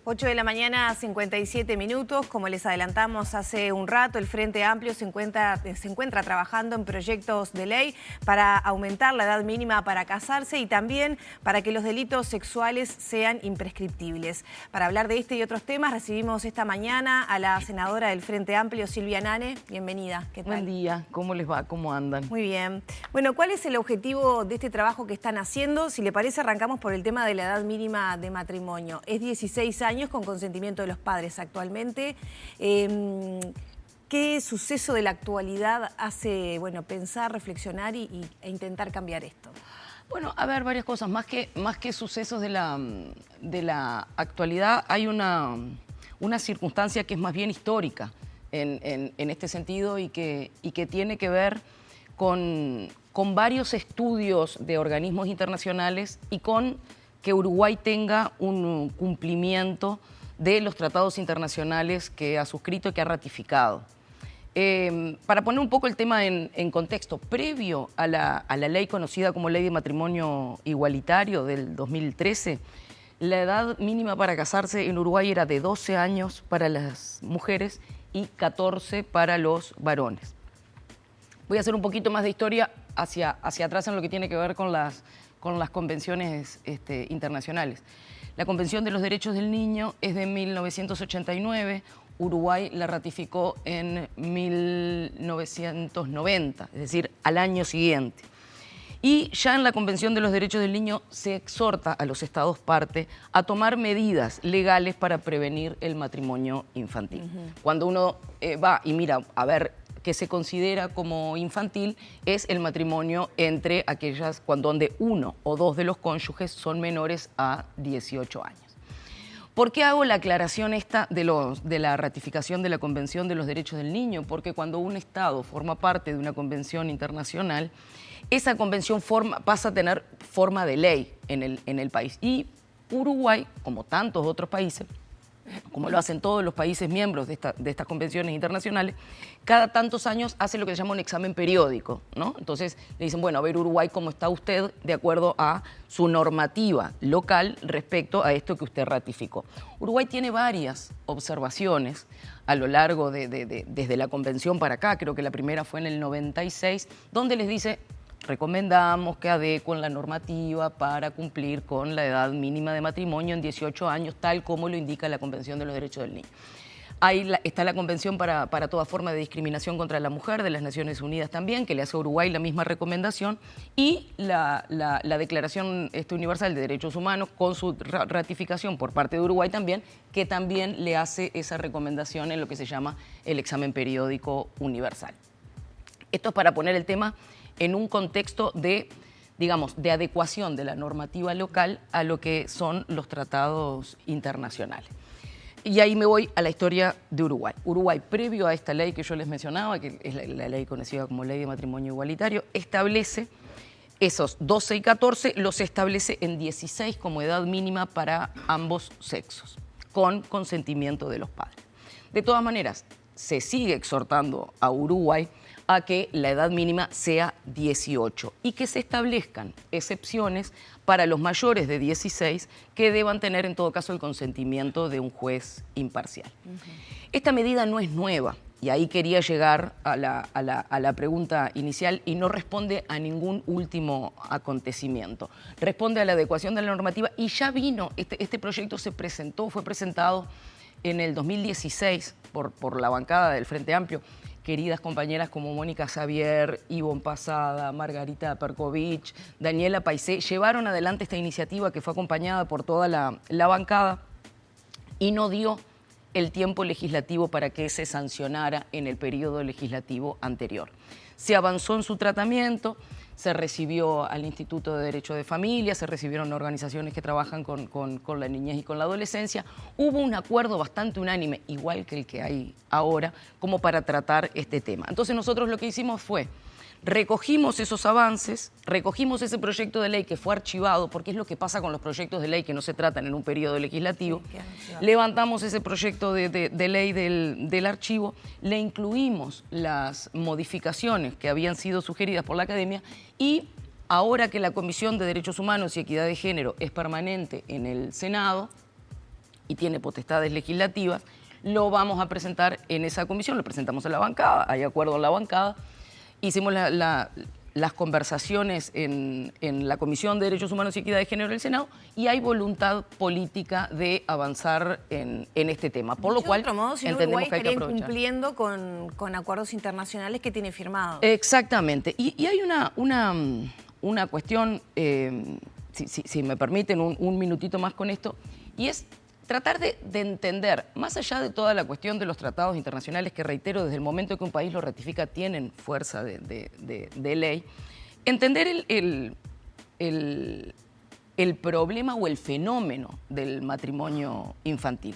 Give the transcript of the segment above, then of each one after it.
8 de la mañana, 57 minutos. Como les adelantamos hace un rato, el Frente Amplio se encuentra trabajando en proyectos de ley para aumentar la edad mínima para casarse y también para que los delitos sexuales sean imprescriptibles. Para hablar de este y otros temas, recibimos esta mañana a la senadora del Frente Amplio, Silvia Nane. Bienvenida. ¿Qué tal? Buen día. ¿Cómo les va? ¿Cómo andan? Muy bien. Bueno, ¿cuál es el objetivo de este trabajo que están haciendo? Si le parece, arrancamos por el tema de la edad mínima de matrimonio. Es 16 años con consentimiento de los padres actualmente. ¿Qué suceso de la actualidad hace pensar, reflexionar e intentar cambiar esto? Bueno, a ver, varias cosas. Más que sucesos de la actualidad, hay una circunstancia que es más bien histórica en este sentido y que tiene que ver con varios estudios de organismos internacionales y con que Uruguay tenga un cumplimiento de los tratados internacionales que ha suscrito y que ha ratificado. Para poner un poco el tema en contexto, previo a la ley conocida como Ley de Matrimonio Igualitario del 2013, la edad mínima para casarse en Uruguay era de 12 años para las mujeres y 14 para los varones. Voy a hacer un poquito más de historia hacia atrás en lo que tiene que ver con las convenciones internacionales. La Convención de los Derechos del Niño es de 1989, Uruguay la ratificó en 1990, es decir, al año siguiente. Y ya en la Convención de los Derechos del Niño se exhorta a los Estados parte a tomar medidas legales para prevenir el matrimonio infantil. Cuando uno va y mira a ver que se considera como infantil es el matrimonio entre aquellas donde uno o dos de los cónyuges son menores a 18 años. ¿Por qué hago la aclaración esta de la ratificación de la Convención de los Derechos del Niño? Porque cuando un Estado forma parte de una convención internacional, esa convención pasa a tener forma de ley en el país. Y Uruguay, como tantos otros países, como lo hacen todos los países miembros de estas convenciones internacionales, cada tantos años hace lo que se llama un examen periódico, ¿no? Entonces le dicen, bueno, a ver Uruguay, ¿cómo está usted de acuerdo a su normativa local respecto a esto que usted ratificó? Uruguay tiene varias observaciones a lo largo desde la convención para acá, creo que la primera fue en el 96, donde les dice, recomendamos que adecuen la normativa para cumplir con la edad mínima de matrimonio en 18 años, tal como lo indica la Convención de los Derechos del Niño. Ahí está la Convención para toda forma de discriminación contra la mujer de las Naciones Unidas también, que le hace a Uruguay la misma recomendación, y la Declaración Universal de Derechos Humanos, con su ratificación por parte de Uruguay también, que también le hace esa recomendación en lo que se llama el examen periódico universal. Esto es para poner el tema en un contexto de adecuación de la normativa local a lo que son los tratados internacionales. Y ahí me voy a la historia de Uruguay. Uruguay, previo a esta ley que yo les mencionaba, que es la ley conocida como Ley de Matrimonio Igualitario, establece esos 12 y 14, los establece en 16 como edad mínima para ambos sexos, con consentimiento de los padres. De todas maneras, se sigue exhortando a Uruguay a que la edad mínima sea 18 y que se establezcan excepciones para los mayores de 16 que deban tener en todo caso el consentimiento de un juez imparcial. Esta medida no es nueva y ahí quería llegar a la pregunta inicial y no responde a ningún último acontecimiento. Responde a la adecuación de la normativa y ya vino, este proyecto fue presentado en el 2016 por la bancada del Frente Amplio. Queridas compañeras como Mónica Xavier, Ivonne Pasada, Margarita Perkovich, Daniela Paisé, llevaron adelante esta iniciativa que fue acompañada por toda la bancada y no dio el tiempo legislativo para que se sancionara en el periodo legislativo anterior. Se avanzó en su tratamiento, se recibió al Instituto de Derecho de Familia, se recibieron organizaciones que trabajan con la niñez y con la adolescencia. Hubo un acuerdo bastante unánime, igual que el que hay ahora, como para tratar este tema. Entonces nosotros lo que hicimos fue, recogimos esos avances, recogimos ese proyecto de ley que fue archivado, porque es lo que pasa con los proyectos de ley que no se tratan en un periodo legislativo. Levantamos ese proyecto de ley del archivo, le incluimos las modificaciones que habían sido sugeridas por la Academia y ahora que la Comisión de Derechos Humanos y Equidad de Género es permanente en el Senado, y tiene potestades legislativas, lo vamos a presentar en esa comisión, lo presentamos a la bancada, hay acuerdo en la bancada, hicimos las conversaciones en la Comisión de Derechos Humanos y Equidad de Género del Senado y hay voluntad política de avanzar en este tema, por lo cual de otro modo, si no, entendemos Uruguay que hay que estaría aprovechar. incumpliendo con acuerdos internacionales que tiene firmados. Exactamente, y hay una cuestión, si me permiten un minutito más con esto, y es tratar de entender, más allá de toda la cuestión de los tratados internacionales, que reitero, desde el momento que un país lo ratifica, tienen fuerza de ley, entender el problema o el fenómeno del matrimonio infantil.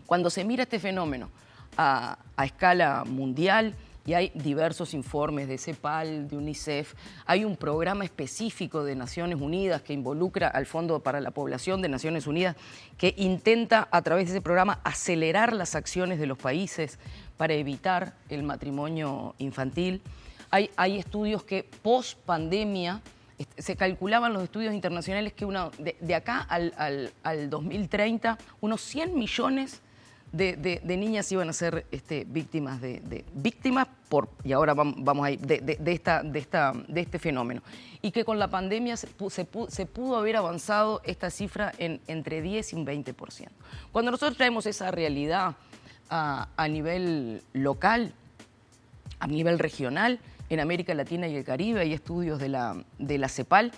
Cuando se mira este fenómeno a escala mundial, y hay diversos informes de CEPAL, de UNICEF, hay un programa específico de Naciones Unidas que involucra al Fondo para la Población de Naciones Unidas, que intenta a través de ese programa acelerar las acciones de los países para evitar el matrimonio infantil. Hay estudios que post pandemia, se calculaban los estudios internacionales que de acá al 2030, unos 100 millones de niñas iban a ser víctimas y ahora vamos a ir de este fenómeno, y que con la pandemia se pudo haber avanzado esta cifra entre 10 y un 20%. Cuando nosotros traemos esa realidad a nivel local, a nivel regional, en América Latina y el Caribe hay estudios de la CEPAL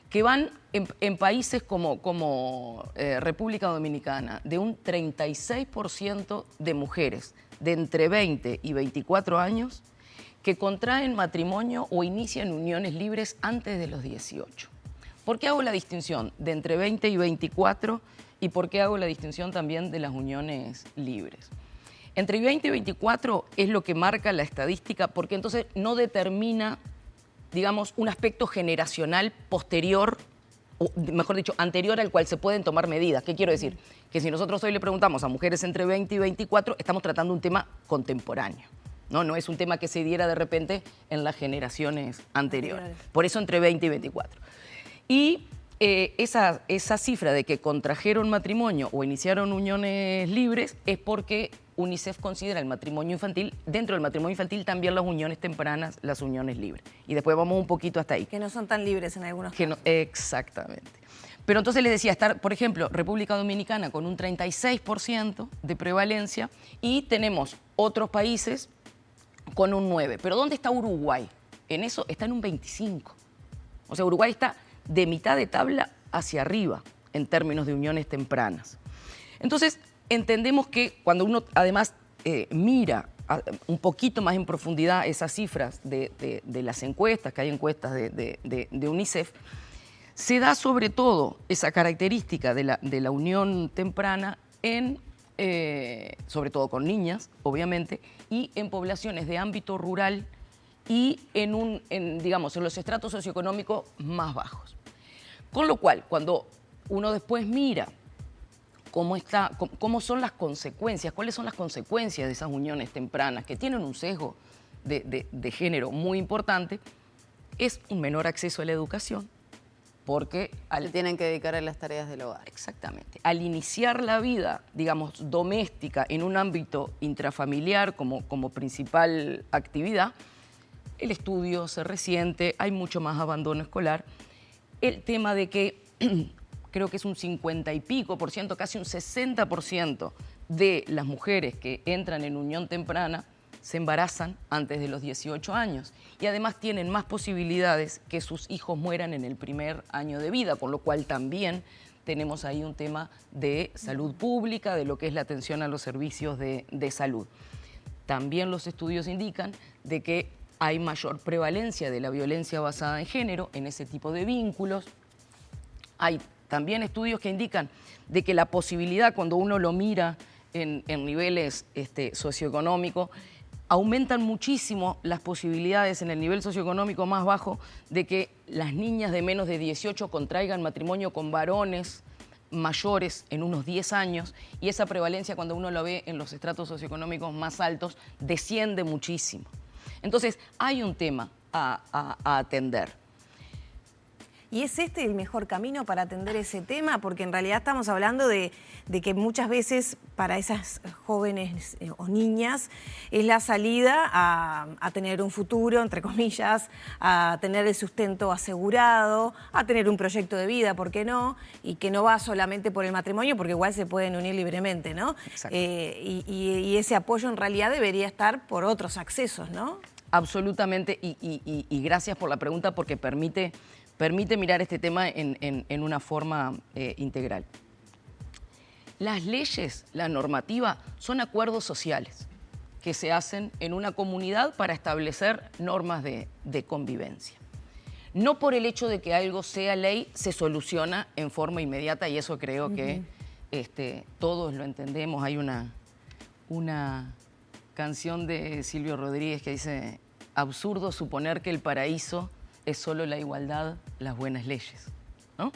que van en países como República Dominicana, de un 36% de mujeres de entre 20 y 24 años que contraen matrimonio o inician uniones libres antes de los 18. ¿Por qué hago la distinción de entre 20 y 24 y por qué hago la distinción también de las uniones libres? Entre 20 y 24 es lo que marca la estadística, porque entonces no determina, digamos, un aspecto generacional posterior, o mejor dicho, anterior al cual se pueden tomar medidas. ¿Qué quiero decir? Que si nosotros hoy le preguntamos a mujeres entre 20 y 24, estamos tratando un tema contemporáneo. No es un tema que se diera de repente en las generaciones anteriores. Por eso entre 20 y 24. Y esa cifra de que contrajeron matrimonio o iniciaron uniones libres es porque UNICEF considera el matrimonio infantil, dentro del matrimonio infantil también las uniones tempranas, las uniones libres. Y después vamos un poquito hasta ahí. Que no son tan libres en algunos casos. Exactamente. Pero entonces les decía, estar, por ejemplo, República Dominicana con un 36% de prevalencia y tenemos otros países con un 9%. Pero ¿dónde está Uruguay? En eso está en un 25%. O sea, Uruguay está de mitad de tabla hacia arriba en términos de uniones tempranas. Entonces, entendemos que cuando uno además mira un poquito más en profundidad esas cifras de las encuestas, que hay encuestas de UNICEF, se da sobre todo esa característica de la unión temprana sobre todo con niñas, obviamente, y en poblaciones de ámbito rural y digamos, en los estratos socioeconómicos más bajos. Con lo cual, cuando uno después mira cómo son las consecuencias, cuáles son las consecuencias de esas uniones tempranas, que tienen un sesgo de género muy importante, es un menor acceso a la educación, porque se tienen que dedicar a las tareas del hogar. Exactamente. Al iniciar la vida, digamos, doméstica en un ámbito intrafamiliar como principal actividad, el estudio se resiente, hay mucho más abandono escolar. El tema de que creo que es un 50 y pico por ciento, casi un 60% de las mujeres que entran en unión temprana se embarazan antes de los 18 años y además tienen más posibilidades que sus hijos mueran en el primer año de vida, con lo cual también tenemos ahí un tema de salud pública, de lo que es la atención a los servicios de salud. También los estudios indican de que hay mayor prevalencia de la violencia basada en género en ese tipo de vínculos. Hay también estudios que indican de que la posibilidad, cuando uno lo mira en niveles socioeconómicos, aumentan muchísimo las posibilidades en el nivel socioeconómico más bajo de que las niñas de menos de 18 contraigan matrimonio con varones mayores en unos 10 años, y esa prevalencia, cuando uno lo ve en los estratos socioeconómicos más altos, desciende muchísimo. Entonces, hay un tema a atender. ¿Y es este el mejor camino para atender ese tema? Porque en realidad estamos hablando de que muchas veces para esas jóvenes o niñas es la salida a tener un futuro, entre comillas, a tener el sustento asegurado, a tener un proyecto de vida, ¿por qué no? Y que no va solamente por el matrimonio, porque igual se pueden unir libremente, ¿no? Y ese apoyo en realidad debería estar por otros accesos, ¿no? Absolutamente, y gracias por la pregunta porque permite mirar este tema en una forma integral. Las leyes, la normativa, son acuerdos sociales que se hacen en una comunidad para establecer normas de convivencia. No por el hecho de que algo sea ley se soluciona en forma inmediata, y eso creo que todos lo entendemos. Hay una canción de Silvio Rodríguez que dice: absurdo suponer que el paraíso es solo la igualdad, las buenas leyes, ¿no?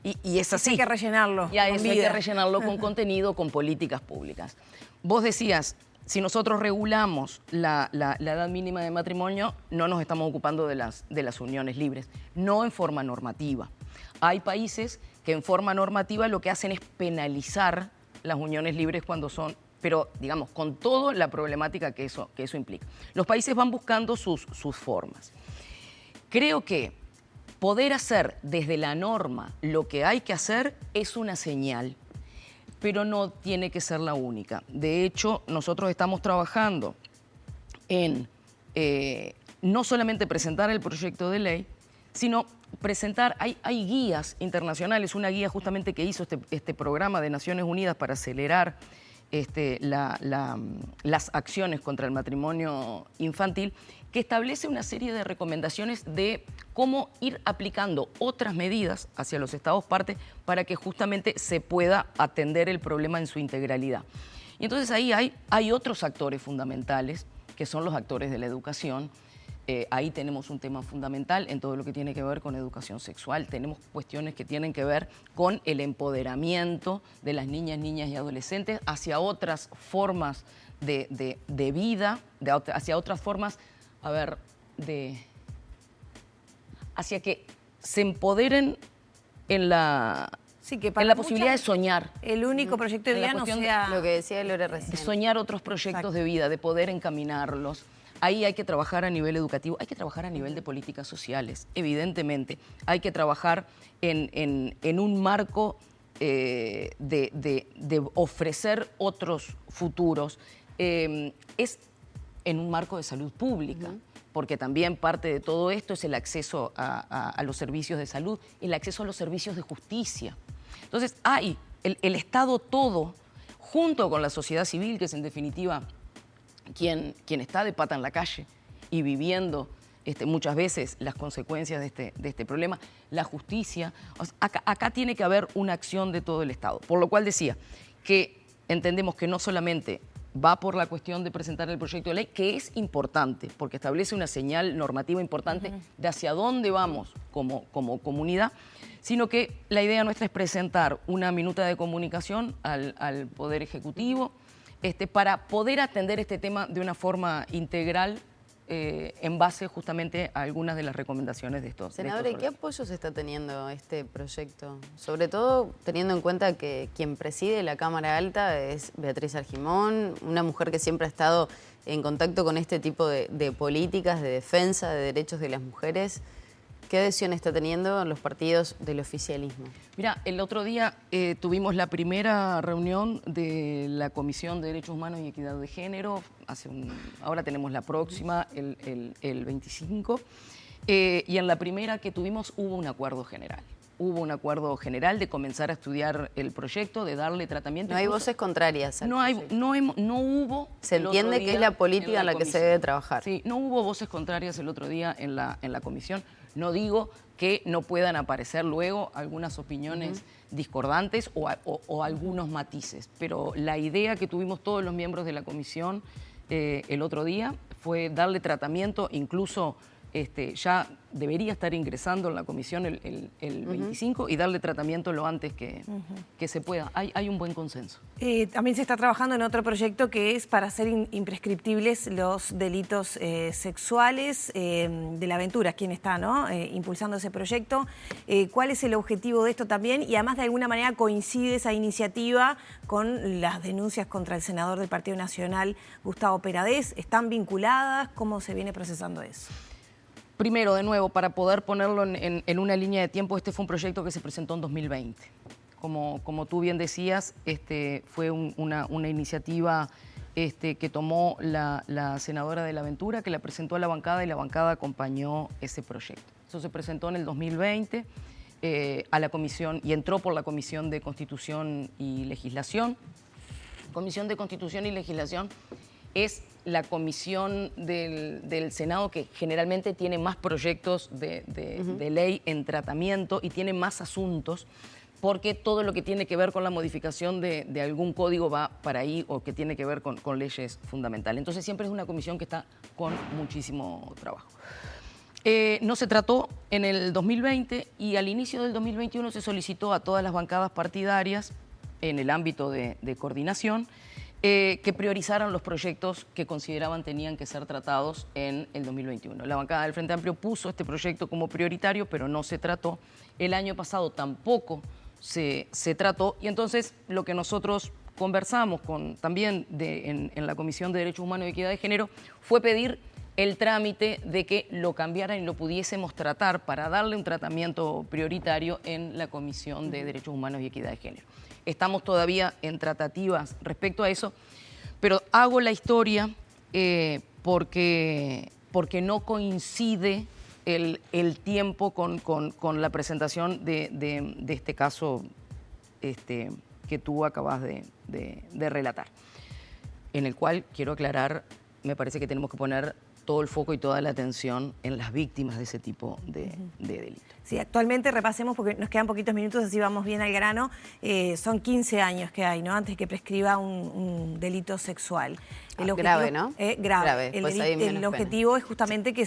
Y es así. Hay que rellenarlo. Y a eso hay que rellenarlo con contenido, con políticas públicas. Vos decías, si nosotros regulamos la edad mínima de matrimonio, no nos estamos ocupando de las uniones libres, no en forma normativa. Hay países que en forma normativa lo que hacen es penalizar las uniones libres cuando son, pero digamos, con toda la problemática que eso implica. Los países van buscando sus formas. Creo que poder hacer desde la norma lo que hay que hacer es una señal, pero no tiene que ser la única. De hecho, nosotros estamos trabajando en no solamente presentar el proyecto de ley, sino presentar, hay guías internacionales, una guía justamente que hizo este programa de Naciones Unidas para acelerar las acciones contra el matrimonio infantil, que establece una serie de recomendaciones de cómo ir aplicando otras medidas hacia los estados parte para que justamente se pueda atender el problema en su integralidad. Y entonces ahí hay otros actores fundamentales, que son los actores de la educación. Ahí tenemos un tema fundamental en todo lo que tiene que ver con educación sexual. Tenemos cuestiones que tienen que ver con el empoderamiento de las niñas y adolescentes hacia otras formas de vida, hacia otras formas, hacia que se empoderen en la posibilidad de soñar. El único proyecto de vida no sea... Lo que decía Lore recién. De soñar otros proyectos de vida, de poder encaminarlos. Ahí hay que trabajar a nivel educativo, hay que trabajar a nivel de políticas sociales, evidentemente. Hay que trabajar en un marco de ofrecer otros futuros. Es en un marco de salud pública, porque también parte de todo esto es el acceso a los servicios de salud, el acceso a los servicios de justicia. Entonces hay el Estado todo, junto con la sociedad civil, que es en definitiva quien está de pata en la calle y viviendo muchas veces las consecuencias de este problema, la justicia. O sea, acá tiene que haber una acción de todo el Estado. Por lo cual decía que entendemos que no solamente va por la cuestión de presentar el proyecto de ley, que es importante, porque establece una señal normativa importante de hacia dónde vamos como comunidad, sino que la idea nuestra es presentar una minuta de comunicación al Poder Ejecutivo para poder atender este tema de una forma integral en base justamente a algunas de las recomendaciones de estos. Senadora, ¿y qué apoyos está teniendo este proyecto? Sobre todo teniendo en cuenta que quien preside la Cámara Alta es Beatriz Argimón, una mujer que siempre ha estado en contacto con este tipo de políticas de defensa de derechos de las mujeres. ¿Qué adhesión está teniendo los partidos del oficialismo? Mira, el otro día tuvimos la primera reunión de la Comisión de Derechos Humanos y Equidad de Género. Ahora tenemos la próxima, el 25. Y en la primera que tuvimos hubo un acuerdo general. Hubo un acuerdo general de comenzar a estudiar el proyecto, de darle tratamiento. No hay voces contrarias. No hubo. Se entiende que es la política en la que se debe trabajar. Sí, no hubo voces contrarias el otro día en la comisión. No digo que no puedan aparecer luego algunas opiniones discordantes o algunos matices, pero la idea que tuvimos todos los miembros de la comisión el otro día fue darle tratamiento, incluso ya debería estar ingresando en la comisión el 25 y darle tratamiento lo antes que se pueda. Hay un buen consenso. También se está trabajando en otro proyecto que es para hacer imprescriptibles los delitos sexuales de la aventura, quien está, ¿no? Impulsando ese proyecto. ¿Cuál es el objetivo de esto también? Y además, de alguna manera, coincide esa iniciativa con las denuncias contra el senador del Partido Nacional, Gustavo Peradez. ¿Están vinculadas? ¿Cómo se viene procesando eso? Primero, de nuevo, para poder ponerlo en una línea de tiempo, este fue un proyecto que se presentó en 2020. Como tú bien decías, fue una iniciativa que tomó la senadora de la Aventura, que la presentó a la bancada y la bancada acompañó ese proyecto. Eso se presentó en el 2020 a la comisión y entró por la Comisión de Constitución y Legislación. Comisión de Constitución y Legislación es la comisión del Senado que generalmente tiene más proyectos de ley en tratamiento y tiene más asuntos, porque todo lo que tiene que ver con la modificación de algún código va para ahí o que tiene que ver con leyes fundamentales. Entonces siempre es una comisión que está con muchísimo trabajo. No se trató en el 2020 y al inicio del 2021 se solicitó a todas las bancadas partidarias en el ámbito de coordinación que priorizaran los proyectos que consideraban tenían que ser tratados en el 2021. La bancada del Frente Amplio puso este proyecto como prioritario, pero no se trató. El año pasado tampoco se trató y entonces lo que nosotros conversamos también en la Comisión de Derechos Humanos y Equidad de Género fue pedir el trámite de que lo cambiaran y lo pudiésemos tratar para darle un tratamiento prioritario en la Comisión de Derechos Humanos y Equidad de Género. Estamos todavía en tratativas respecto a eso, pero hago la historia porque no coincide el tiempo con la presentación de este caso que tú acabas de relatar, en el cual, quiero aclarar, me parece que tenemos que poner todo el foco y toda la atención en las víctimas de ese tipo de delitos. Sí, actualmente repasemos porque nos quedan poquitos minutos, así vamos bien al grano. Son 15 años que hay, ¿no? Antes que prescriba un delito sexual. Grave, ¿no? Grave. El objetivo es justamente que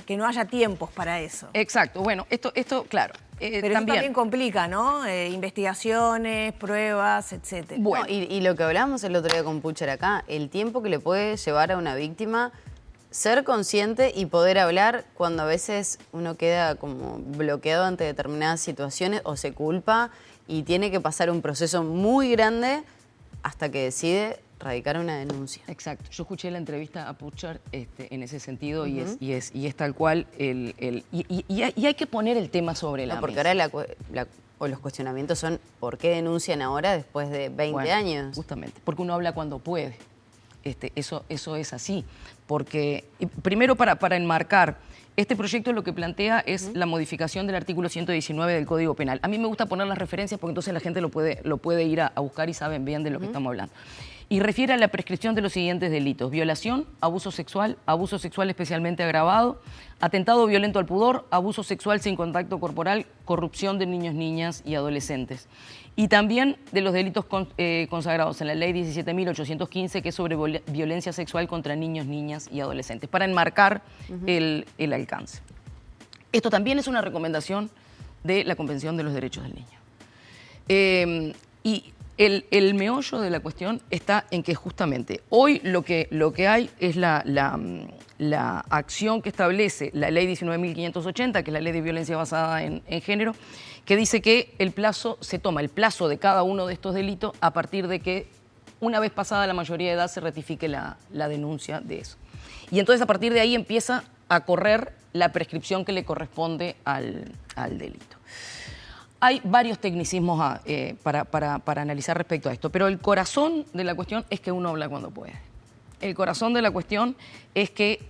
que no haya tiempos para eso. Exacto. Bueno, esto claro. Pero eso también complica, ¿no? Investigaciones, pruebas, etcétera. Bueno, y lo que hablamos el otro día con Pucher acá, el tiempo que le puede llevar a una víctima ser consciente y poder hablar cuando a veces uno queda como bloqueado ante determinadas situaciones o se culpa y tiene que pasar un proceso muy grande hasta que decide radicar una denuncia. Exacto. Yo escuché la entrevista a Pucher en ese sentido y es tal cual y hay que poner el tema sobre la mesa. Porque ahora los cuestionamientos son ¿por qué denuncian ahora después de 20 años? Justamente, porque uno habla cuando puede. Eso es así, porque primero para enmarcar, este proyecto lo que plantea es la modificación del artículo 119 del Código Penal. A mí me gusta poner las referencias porque entonces la gente lo puede ir a buscar y saben bien de lo que estamos hablando. Y refiere a la prescripción de los siguientes delitos: violación, abuso sexual especialmente agravado, atentado violento al pudor, abuso sexual sin contacto corporal, corrupción de niños, niñas y adolescentes. Y también de los delitos consagrados en la Ley 17.815, que es sobre violencia sexual contra niños, niñas y adolescentes, para enmarcar el alcance. Esto también es una recomendación de la Convención de los Derechos del Niño. Y el meollo de la cuestión está en que justamente hoy lo que hay es la acción que establece la Ley 19.580, que es la Ley de Violencia Basada en Género, que dice que se toma el plazo de cada uno de estos delitos a partir de que, una vez pasada la mayoría de edad, se ratifique la denuncia de eso. Y entonces a partir de ahí empieza a correr la prescripción que le corresponde al delito. Hay varios tecnicismos para analizar respecto a esto, pero el corazón de la cuestión es que uno habla cuando puede. El corazón de la cuestión es que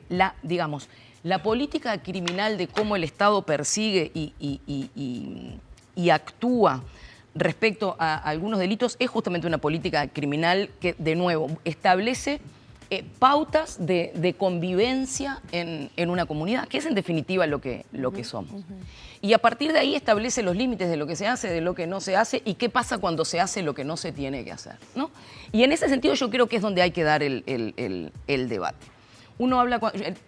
la política criminal de cómo el Estado persigue y actúa respecto a algunos delitos es justamente una política criminal que, de nuevo, establece pautas de convivencia en una comunidad, que es en definitiva lo que somos. Y a partir de ahí establece los límites de lo que se hace, de lo que no se hace y qué pasa cuando se hace lo que no se tiene que hacer, ¿no? Y en ese sentido yo creo que es donde hay que dar el debate. uno habla,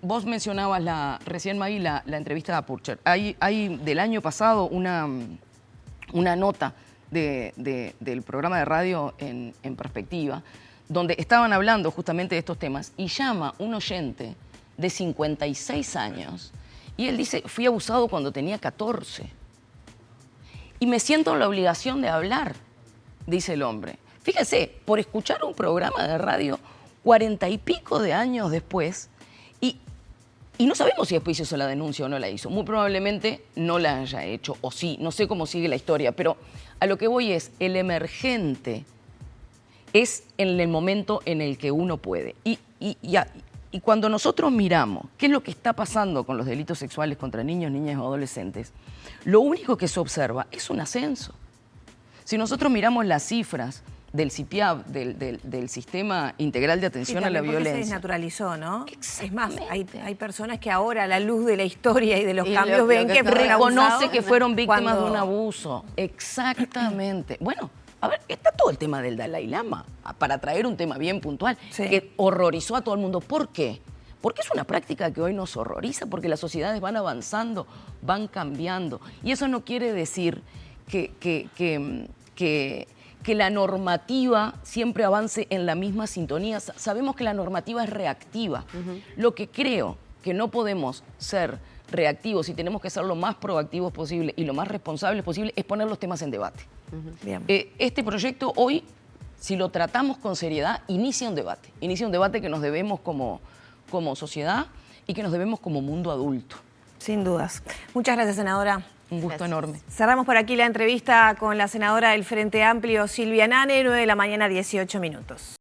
vos mencionabas recién, Maggie, la entrevista a Purcher. Hay del año pasado una nota del programa de radio en Perspectiva, donde estaban hablando justamente de estos temas, y llama un oyente de 56 años, y él dice, fui abusado cuando tenía 14. Y me siento en la obligación de hablar, dice el hombre. Fíjese, por escuchar un programa de radio 40 y pico de años después, y no sabemos si después hizo la denuncia o no la hizo. Muy probablemente no la haya hecho, o sí, no sé cómo sigue la historia, pero a lo que voy es, el emergente es en el momento en el que uno puede. Y cuando nosotros miramos qué es lo que está pasando con los delitos sexuales contra niños, niñas o adolescentes, lo único que se observa es un ascenso. Si nosotros miramos las cifras del CIPIAB, del Sistema Integral de Atención a la Violencia. Se desnaturalizó, ¿no? Es más, hay personas que ahora, a la luz de la historia y de los cambios, ven que reconoce que fueron víctimas de un abuso. Exactamente. Bueno, a ver, está todo el tema del Dalai Lama, para traer un tema bien puntual, que horrorizó a todo el mundo. ¿Por qué? Porque es una práctica que hoy nos horroriza, porque las sociedades van avanzando, van cambiando. Y eso no quiere decir que la normativa siempre avance en la misma sintonía. Sabemos que la normativa es reactiva. Lo que creo que no podemos ser reactivos y tenemos que ser lo más proactivos posible y lo más responsables posible es poner los temas en debate. Bien. Este proyecto hoy, si lo tratamos con seriedad, inicia un debate que nos debemos como sociedad y que nos debemos como mundo adulto. Sin dudas. Muchas gracias, senadora. Un gusto enorme. Cerramos por aquí la entrevista con la senadora del Frente Amplio, Silvia Nane, 9 de la mañana, 18 minutos.